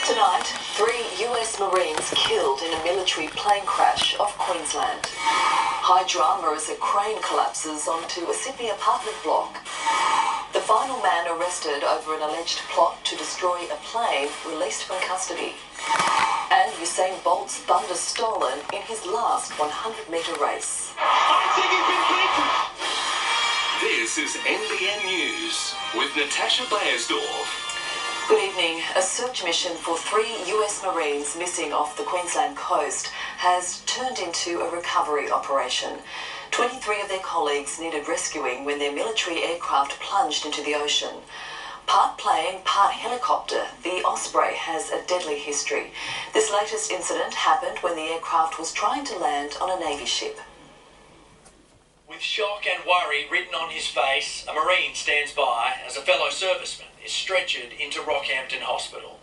Tonight, 3 US Marines killed in a military plane crash off Queensland. High drama as a crane collapses onto a Sydney apartment block. The final man arrested over an alleged plot to destroy a plane released from custody. And Usain Bolt's thunder stolen in his last 100-metre race. I think he's been beaten. This is NBN News with Natasha Beyersdorf. Good evening. A search mission for 3 US Marines missing off the Queensland coast has turned into a recovery operation. 23 of their colleagues needed rescuing when their military aircraft plunged into the ocean. Part plane, part helicopter, the Osprey has a deadly history. This latest incident happened when the aircraft was trying to land on a Navy ship. With shock and worry written on his face, a Marine stands by as a fellow serviceman is stretchered into Rockhampton Hospital.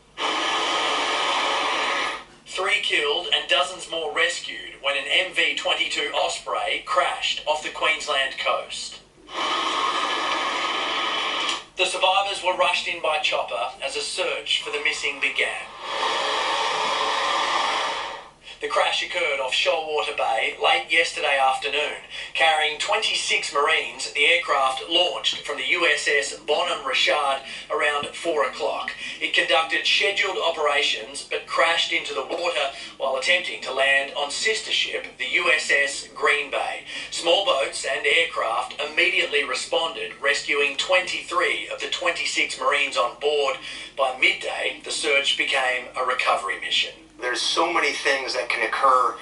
3 killed and dozens more rescued when an MV-22 Osprey crashed off the Queensland coast. The survivors were rushed in by chopper as a search for the missing began. The crash occurred off Shoalwater Bay late yesterday afternoon. Carrying 26 Marines, the aircraft launched from the USS Bonham Richard around 4 o'clock. It conducted scheduled operations but crashed into the water while attempting to land on sister ship, the USS Green Bay. Small boats and aircraft immediately responded, rescuing 23 of the 26 Marines on board. By midday, the search became a recovery mission. There's so many things that can occur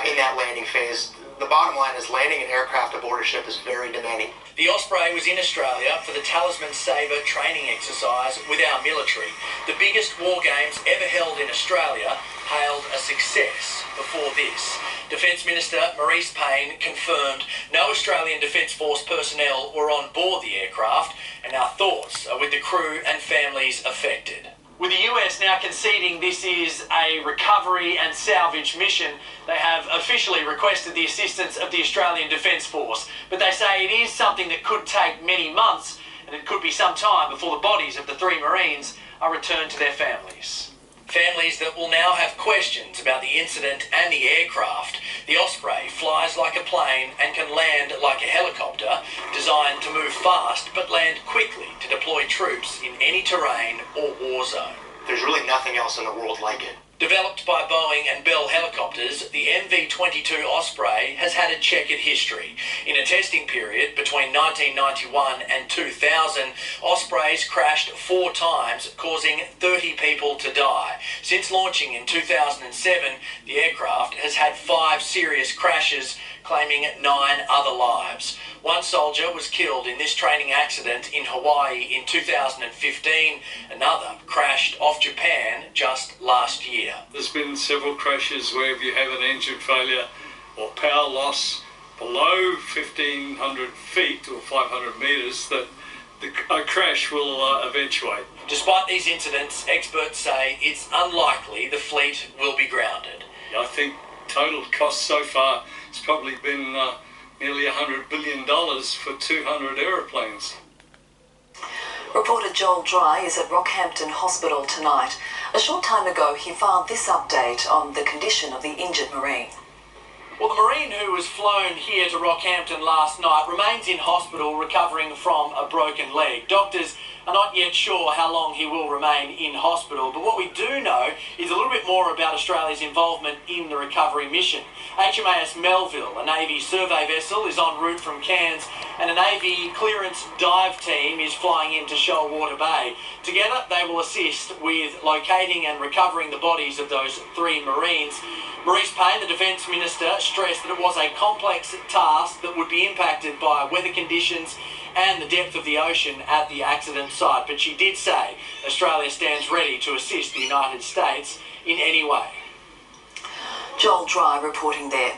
in that landing phase. The bottom line is landing an aircraft aboard a ship is very demanding. The Osprey was in Australia for the Talisman Sabre training exercise with our military. The biggest war games ever held in Australia hailed a success before this. Defence Minister Marise Payne confirmed no Australian Defence Force personnel were on board the aircraft, and our thoughts are with the crew and families affected. With the US now conceding this is a recovery and salvage mission, they have officially requested the assistance of the Australian Defence Force. But they say it is something that could take many months, and it could be some time before the bodies of the 3 Marines are returned to their families. Families that will now have questions about the incident and the aircraft. The Osprey flies like a plane and can land like a helicopter, designed to move fast but land quickly to deploy troops in any terrain or war zone. There's really nothing else in the world like it. Developed by Boeing and Bell helicopters, the MV-22 Osprey has had a checkered history. In a testing period between 1991 and 2000, Ospreys crashed 4 times, causing 30 people to die. Since launching in 2007, the aircraft has had 5 serious crashes, claiming 9 other lives. 1 soldier was killed in this training accident in Hawaii in 2015. Another crashed off Japan just last year. There's been several crashes where if you have an engine failure or power loss below 1,500 feet or 500 metres, that a crash will eventuate. Despite these incidents, experts say it's unlikely the fleet will be grounded. I think total cost so far has probably been nearly $100 billion for 200 aeroplanes. Reporter Joel Dry is at Rockhampton Hospital tonight. A short time ago, he filed this update on the condition of the injured Marine. Well, the Marine who was flown here to Rockhampton last night remains in hospital recovering from a broken leg. Doctors are not yet sure how long he will remain in hospital, but what we do know is a little bit more about Australia's involvement in the recovery mission. HMAS Melville, a Navy survey vessel, is en route from Cairns, and a Navy clearance dive team is flying into Shoalwater Bay. Together, they will assist with locating and recovering the bodies of those 3 Marines. Marise Payne, the Defence Minister, stressed that it was a complex task that would be impacted by weather conditions and the depth of the ocean at the accident site. But she did say Australia stands ready to assist the United States in any way. Joel Dry reporting there.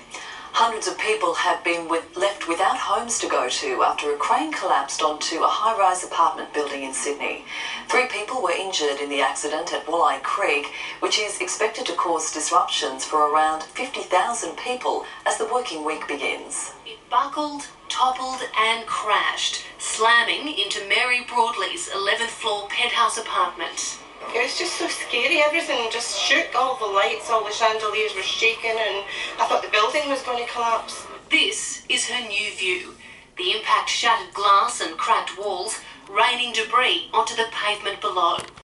Hundreds of people have been left without homes to go to after a crane collapsed onto a high-rise apartment building in Sydney. 3 people were injured in the accident at Walleye Creek, which is expected to cause disruptions for around 50,000 people as the working week begins. It buckled, toppled and crashed, slamming into Mary Broadley's 11th floor penthouse apartment. It was just so scary. Everything just shook. All the lights, all the chandeliers were shaking, and I thought the building was going to collapse. This is her new view. The impact shattered glass and cracked walls, raining debris onto the pavement below.